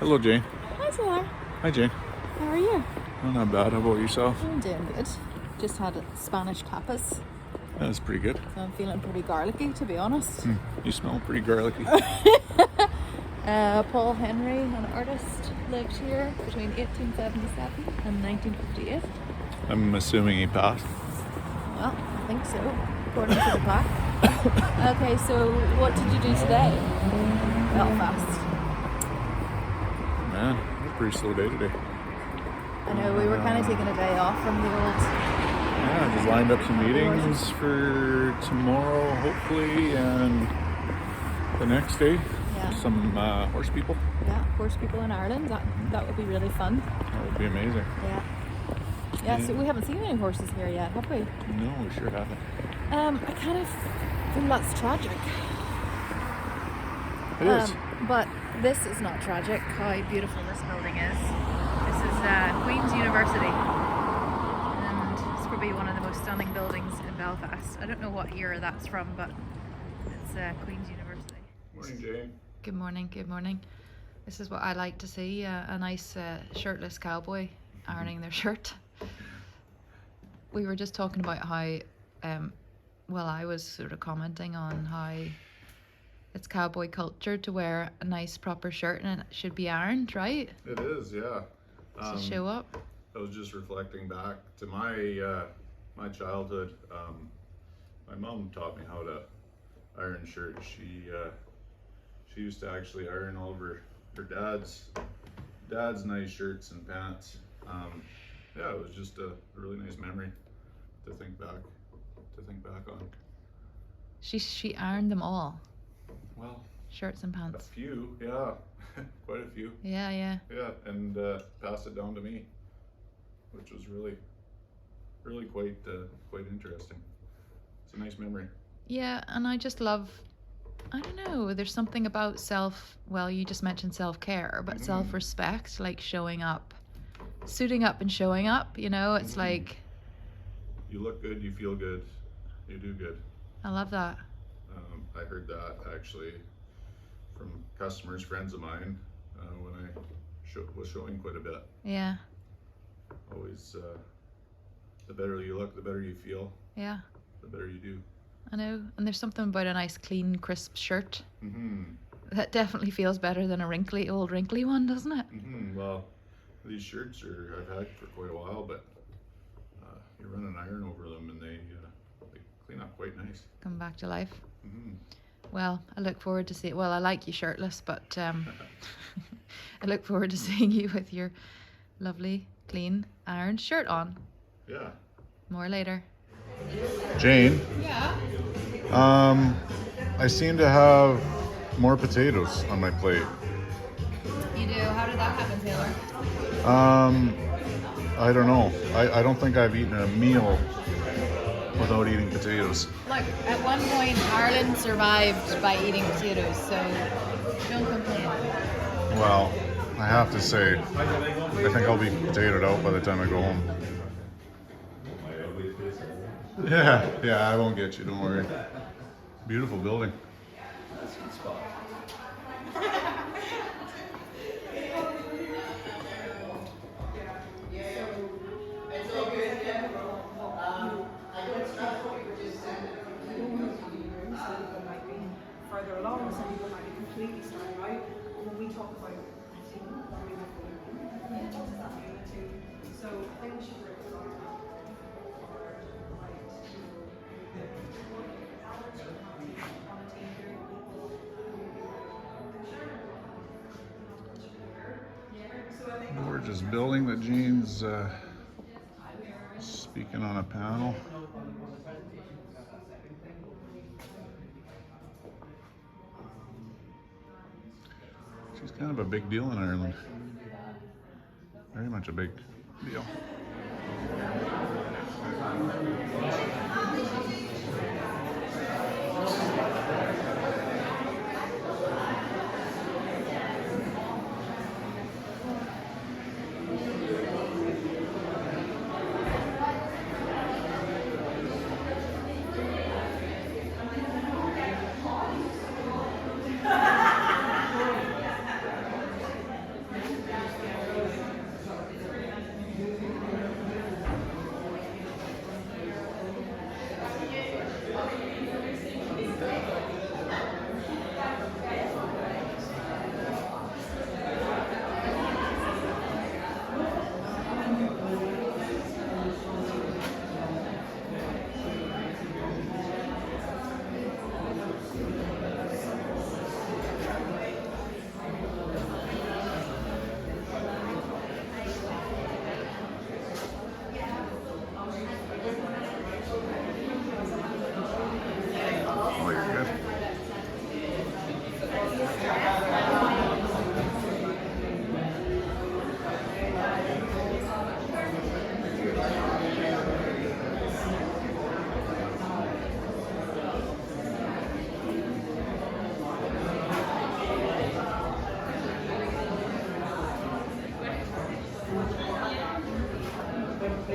Hello, Jane. Hi, Taylor. Hi, Jane. How are you? Oh, not bad. How about yourself? I'm doing good. Just had Spanish tapas, That's pretty good. so I'm feeling pretty garlicky, to be honest. You smell pretty garlicky. Paul Henry, an artist, lived here between 1877 and 1958. I'm assuming he passed. Well, I think so, according to the plaque. Okay, so what did you do today? Belfast. Man, a pretty slow day today. I know, we were kind of taking a day off from the old... Yeah, just lined up some meetings for tomorrow, hopefully, and the next day. Yeah. Some horse people. Yeah, horse people in Ireland. That would be really fun. That would be amazing. Yeah, so we haven't seen any horses here yet, have we? No, we sure haven't. I kind of think that's tragic. It is. But this is not tragic, how beautiful this building is. This is Queen's University. And it's probably one of the most stunning buildings in Belfast. I don't know what year that's from, but it's Queen's University. Morning, Jane. Good morning, good morning. This is what I like to see, a nice shirtless cowboy ironing their shirt. We were just talking about how, well, I was sort of commenting on how it's cowboy culture to wear a nice proper shirt and it should be ironed, right? It is, yeah. To show up. I was just reflecting back to my my childhood. My mom taught me how to iron shirts. She used to actually iron all of her dad's nice shirts and pants. Yeah, it was just a really nice memory to think back on. She ironed them all. Well, Shirts and a pants. few, yeah, quite a few. Yeah. Yeah, and passed it down to me, which was really quite interesting. It's a nice memory. Yeah, and I just love, I don't know, there's something about well, you just mentioned self-care, but self-respect, like showing up, suiting up and showing up, you know, it's like... You look good, you feel good, you do good. I love that. I heard that actually from customers, friends of mine, when I was showing quite a bit. Yeah. Always, the better you look, the better you feel. Yeah. The better you do. I know, and there's something about a nice, clean, crisp shirt. Mm-hmm. That definitely feels better than a old wrinkly one, doesn't it? Mm-hmm. Well, these shirts I've had for quite a while, but you run an iron over them and they clean up quite nice. Come back to life. Mm-hmm. Well, I look forward to seeing. Well, I like you shirtless, but I look forward to seeing you with your lovely, clean, ironed shirt on. Yeah. More later. Jane. Yeah. I seem to have more potatoes on my plate. You do. How did that happen, Taylor? I don't know. I don't think I've eaten a meal without eating potatoes. Look, at one point Ireland survived by eating potatoes, so don't complain. Well, I have to say, I think I'll be potatoed out by the time I go home. Yeah, I won't get you, don't worry. Beautiful building. Further along, some people might be completely starting out. And when we talk about, I think, so I think we should break it down. Gorgeous building that Jane's speaking on a panel. She's kind of a big deal in Ireland. Very much a big deal.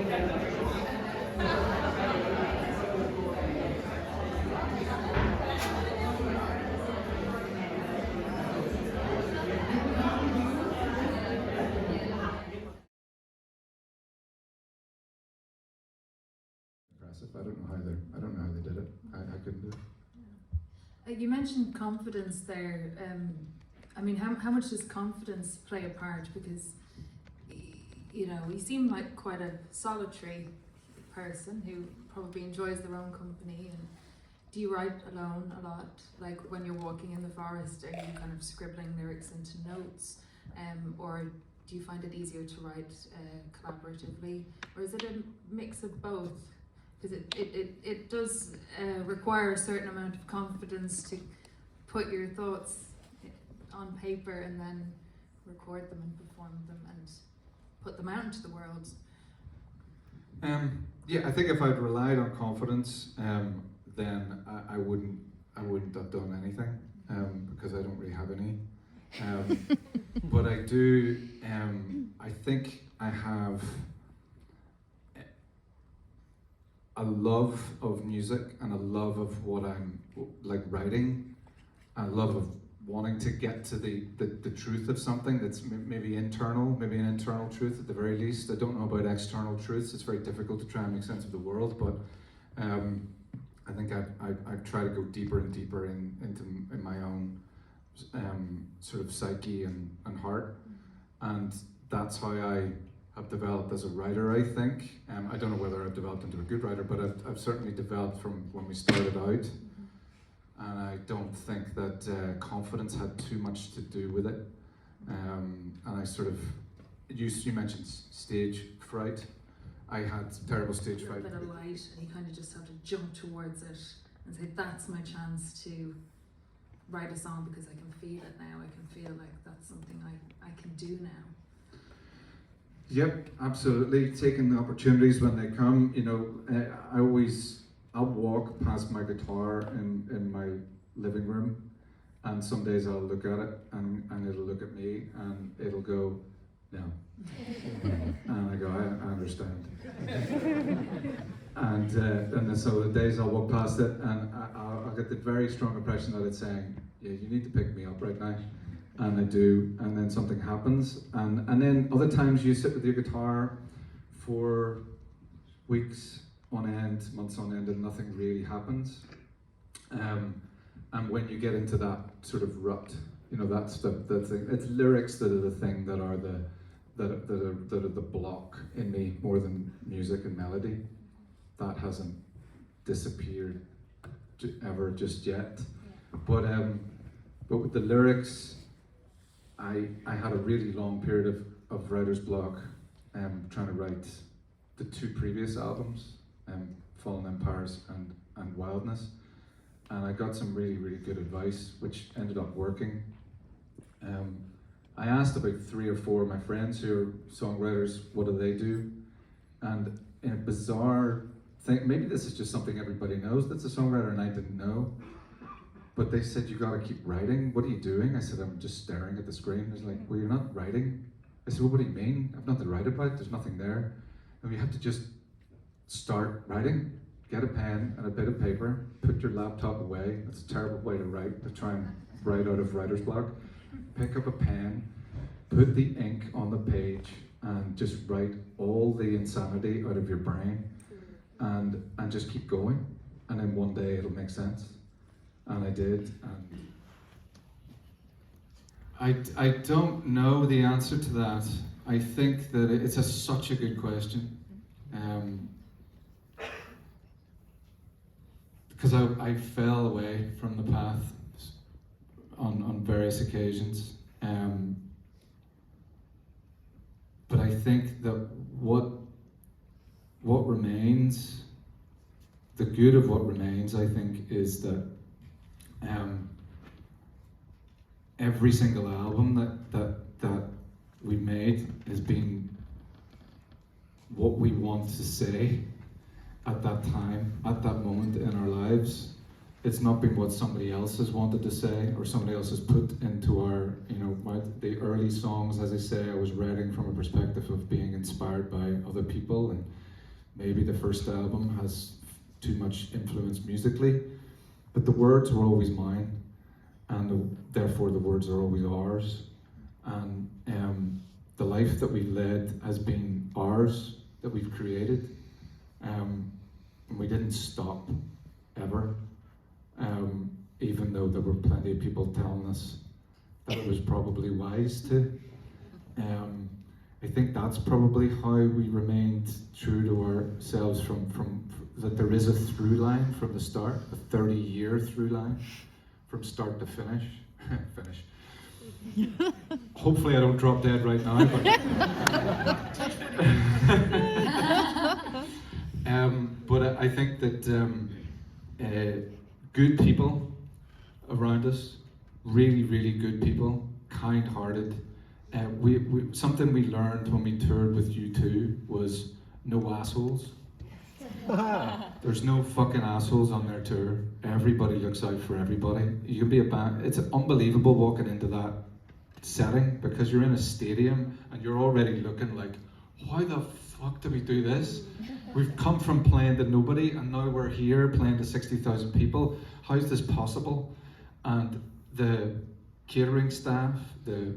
Impressive. I don't know how they did it. I couldn't do it. You mentioned confidence there. I mean, how much does confidence play a part? Because, you know, you seem like quite a solitary person who probably enjoys their own company. And do you write alone a lot? Like when you're walking in the forest, are you kind of scribbling lyrics into notes? Or do you find it easier to write collaboratively? Or is it a mix of both? Because it does require a certain amount of confidence to put your thoughts on paper and then record them and perform them and put them out into the world. Yeah, I think if I'd relied on confidence, then I wouldn't have done anything, because I don't really have any. But I do. I think I have a love of music and a love of what I'm like writing, a love of wanting to get to the truth of something that's maybe internal, maybe an internal truth at the very least. I don't know about external truths. It's very difficult to try and make sense of the world, but I think I try to go deeper and deeper in my own sort of psyche and heart, and that's how I have developed as a writer, I think. I don't know whether I've developed into a good writer, but I've certainly developed from when we started out. And I don't think that confidence had too much to do with it. And I sort of, you mentioned stage fright. I had terrible stage fright. A bit of light, and you kind of just have to jump towards it and say, that's my chance to write a song because I can feel it now. I can feel like that's something I can do now. Yep, absolutely. Taking the opportunities when they come. You know, I'll walk past my guitar in my living room, and some days I'll look at it and it'll look at me and it'll go, no. And I go, I understand. And then so the days I'll walk past it and I'll get the very strong impression that it's saying, yeah, you need to pick me up right now. And I do, and then something happens. And then other times you sit with your guitar for weeks on end, months on end, and nothing really happens. And when you get into that sort of rut, you know, that's the thing. It's lyrics that are the thing that are the block in me more than music and melody. That hasn't disappeared ever just yet. But with the lyrics, I had a really long period of writer's block, trying to write the two previous albums, Fallen Empires and Wildness, and I got some really, really good advice, which ended up working. I asked about 3 or 4 of my friends who are songwriters, what do they do? And in a bizarre thing, maybe this is just something everybody knows that's a songwriter and I didn't know, but they said, you gotta keep writing. What are you doing? I said, I'm just staring at the screen. It's like, well, you're not writing. I said, well, what do you mean? I've nothing to write about, there's nothing there. And we have to just start writing. Get a pen and a bit of paper, put your laptop away. That's a terrible way to write, to try and write out of writer's block. Pick up a pen, put the ink on the page, and just write all the insanity out of your brain, and just keep going. And then one day it'll make sense. And I did. And I don't know the answer to that. I think that it's such a good question. Because I fell away from the path on various occasions. But I think that what remains, the good of what remains, I think, is that every single album that we've made has been what we want to say at that time, at that moment in our lives. It's not been what somebody else has wanted to say or somebody else has put into our, the early songs, as I say, I was writing from a perspective of being inspired by other people, maybe the first album has too much influence musically, but the words were always mine, and therefore the words are always ours. And the life that we've led has been ours, that we've created, and we didn't stop ever, even though there were plenty of people telling us that it was probably wise to. I think that's probably how we remained true to ourselves from that there is a through line from the start, a 30-year through line from start to finish. Hopefully I don't drop dead right now, but I think that good people around us, really, really good people, kind-hearted. Something we learned when we toured with U2 was no assholes. There's no fucking assholes on their tour. Everybody looks out for everybody. You can be a band. It's unbelievable walking into that setting because you're in a stadium and you're already looking like, how the fuck do we do this? We've come from playing to nobody and now we're here playing to 60,000 people. How's this possible? And the catering staff, the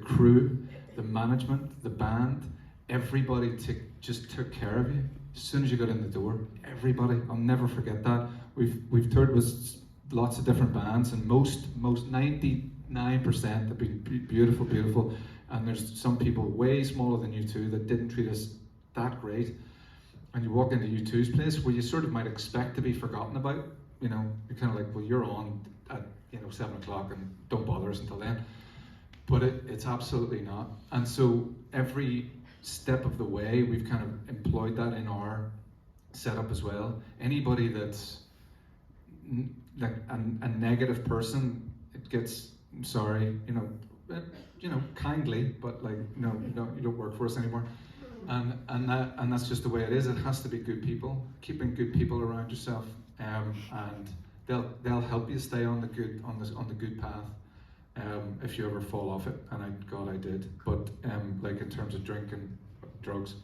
crew, the management, the band, everybody just took care of you. As soon as you got in the door, everybody, I'll never forget that. We've toured with lots of different bands, and most 99% have been beautiful, beautiful. And there's some people way smaller than U2 that didn't treat us that great. And you walk into U2's place where you sort of might expect to be forgotten about. You know, you're kind of like, well, you're on at 7 o'clock and don't bother us until then. But it's absolutely not. And so every step of the way, we've kind of employed that in our setup as well. Anybody that's like a negative person, it gets, I'm sorry, kindly, but like, no, you don't work for us anymore. And that's just the way it is. It has to be good people, keeping good people around yourself, and they'll help you stay on the good path. If you ever fall off it, and God I did, but like in terms of drink and drugs,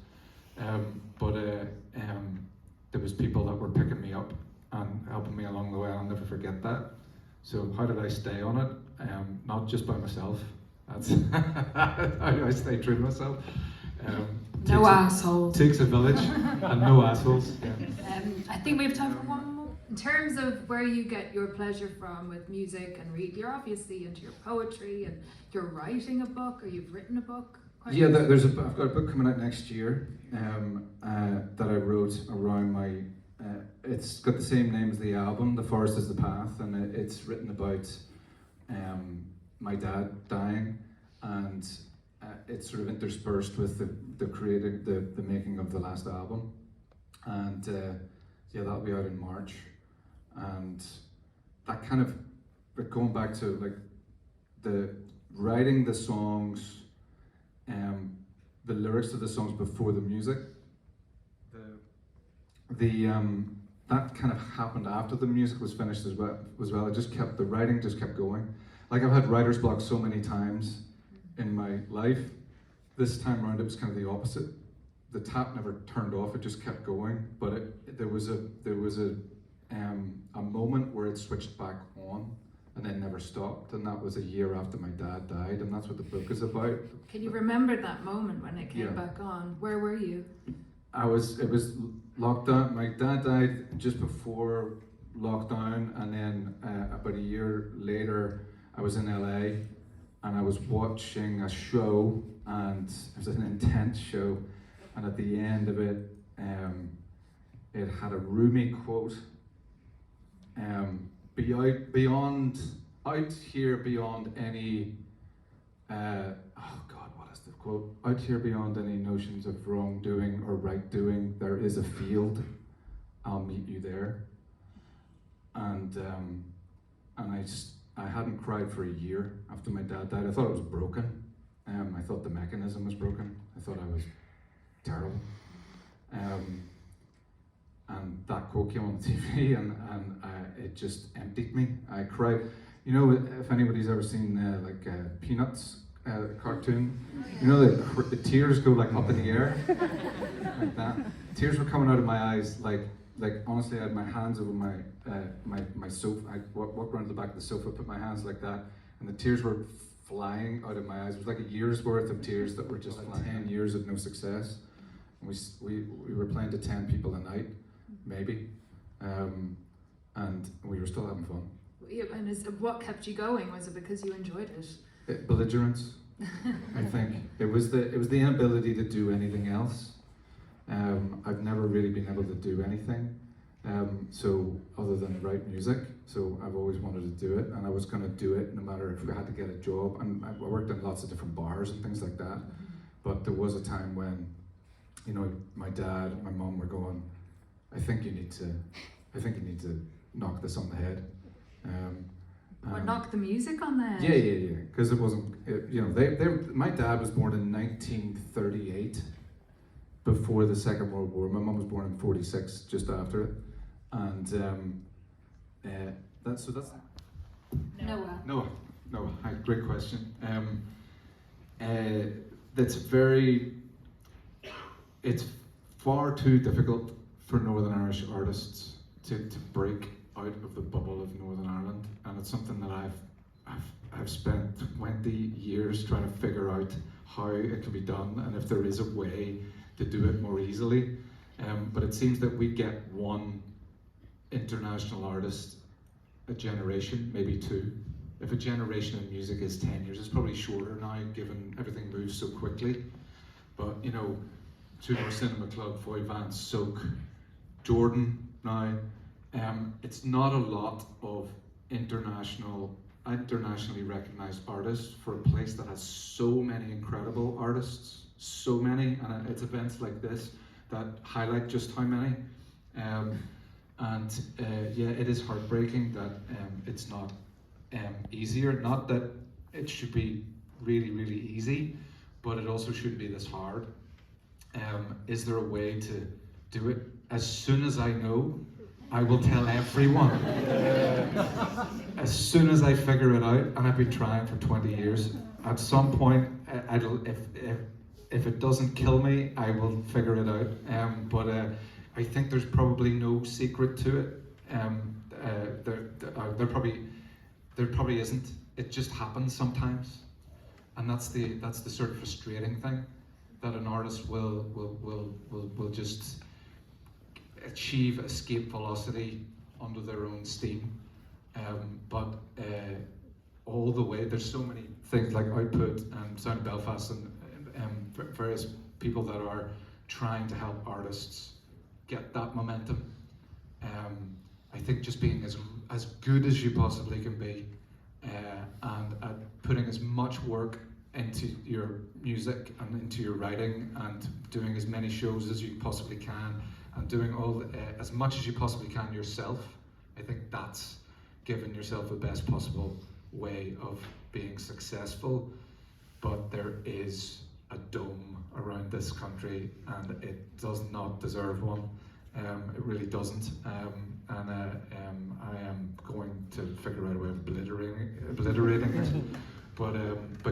but there was people that were picking me up and helping me along the way. I'll never forget that. So how did I stay on it? Not just by myself. That's how I stay true to myself. No assholes. Takes a village and no assholes. Yeah. I think we have time for one more. In terms of where you get your pleasure from with music and read, you're obviously into your poetry and you're writing a book, or you've written a book. Yeah, I've got a book coming out next year that I wrote around my. It's got the same name as the album, The Forest is the Path, and it's written about my dad dying, and it's sort of interspersed with the creating, the making of the last album, and yeah, that'll be out in March. And that kind of, but going back to like the writing the songs, the lyrics to the songs before the music, that kind of happened after the music was finished as well. The writing just kept going. Like I've had writer's block so many times in my life. This time around it was kind of the opposite. The tap never turned off; it just kept going. But there was a moment where it switched back on and then never stopped, and that was a year after my dad died, and that's what the book is about. Can you remember that moment when it came back on? Where were you? It was lockdown. My dad died just before lockdown, and then about a year later I was in LA and I was watching a show, and it was an intense show, and at the end of it it had a Rumi quote, out here beyond any what is the quote? Out here beyond any notions of wrongdoing or right doing, there is a field. I'll meet you there. And I hadn't cried for a year after my dad died. I thought it was broken. I thought the mechanism was broken. I thought I was terrible. And that quote came on TV, and it just emptied me. I cried. You know, if anybody's ever seen Peanuts, cartoon. You know the tears go like up in the air, like that. Tears were coming out of my eyes, like honestly, I had my hands over my sofa. I walked around the back of the sofa, put my hands like that, and the tears were flying out of my eyes. It was like a year's worth of tears that were just like 10 years of no success. And we were playing to 10 people a night, maybe, and we were still having fun. Yeah, and what kept you going? Was it because you enjoyed it? Belligerence. I think it was the inability to do anything else. I've never really been able to do anything, so other than write music. So I've always wanted to do it, and I was going to do it no matter if we had to get a job. And I worked in lots of different bars and things like that. But there was a time when, you know, my dad and my mum were going, I think you need to knock this on the head. Or knock the music on the head? Yeah. Because it wasn't, you know, my dad was born in 1938, before the Second World War. My mum was born in 46, just after it. And that's Noah. Noah, hi, great question. It's far too difficult for Northern Irish artists to break out of the bubble of Northern Ireland, and it's something that I've spent 20 years trying to figure out how it can be done, and if there is a way to do it more easily. But it seems that we get one international artist a generation, maybe two. If a generation in music is 10 years, it's probably shorter now, given everything moves so quickly. But, you know, Tudor Cinema Club, Foy Vance, Soak, Jordan now, it's not a lot of internationally recognized artists for a place that has so many incredible artists, so many, and it's events like this that highlight just how many. Yeah, it is heartbreaking that it's not easier. Not that it should be really, really easy, but it also shouldn't be this hard. Is there a way to do it? As soon as I know, I will tell everyone. As soon as I figure it out, and I've been trying for 20 years, at some point, if it doesn't kill me, I will figure it out. But I think there's probably no secret to it. There probably isn't. It just happens sometimes, and that's the sort of frustrating thing, that an artist will just achieve escape velocity under their own steam, but all the way there's so many things like Output and Sound of Belfast and various people that are trying to help artists get that momentum. I think just being as good as you possibly can be, and putting as much work into your music and into your writing, and doing as many shows as you possibly can, and doing as much as you possibly can yourself. I think that's giving yourself the best possible way of being successful. But there is a dome around this country, and it does not deserve one. It really doesn't. And I am going to figure out a way of obliterating it. But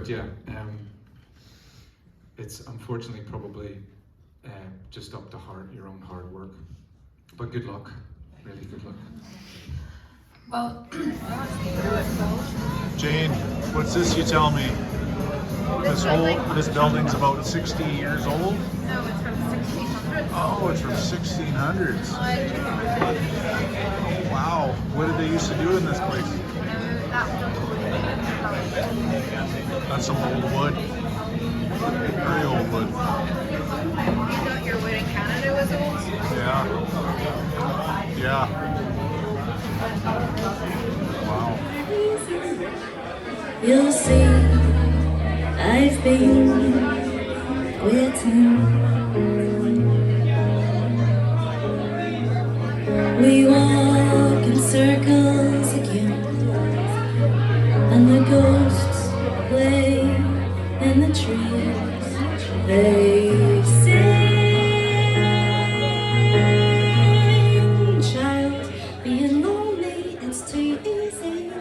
yeah, it's unfortunately probably just up to your own hard work. But good luck, really good luck. Well, Jayne, what's this you tell me? This building's about 60 years old? No, it's from 1600s. Oh, it's from 1600s. Oh, wow. What did they used to do in this place? That's some old wood. Very old wood. You thought your wood in Canada was old? Yeah. Yeah. Wow. You'll see, I've been waiting. We walk in circles again, and the ghosts play in the trees. They sing, child, being lonely, it's too easy.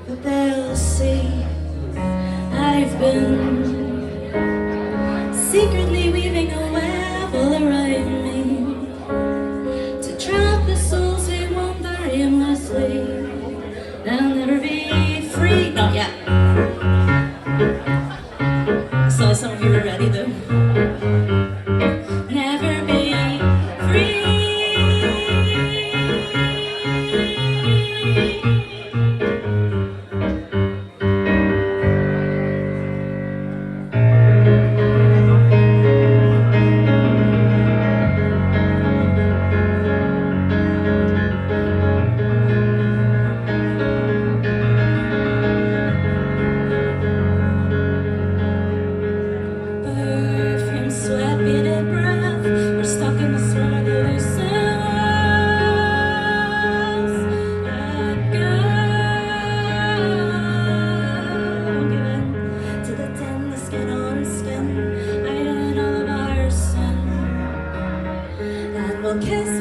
But they'll see I've been secretly weaving a web all around me to trap the souls who wander aimlessly. They'll never be free. Not yet. So some of you are ready though. Never be free. Perfume, sweat, beaded breath. We're stuck in the swirl of illusions. Let go. Give in to the tender skin on skin, hiding all of our sin. And we'll kiss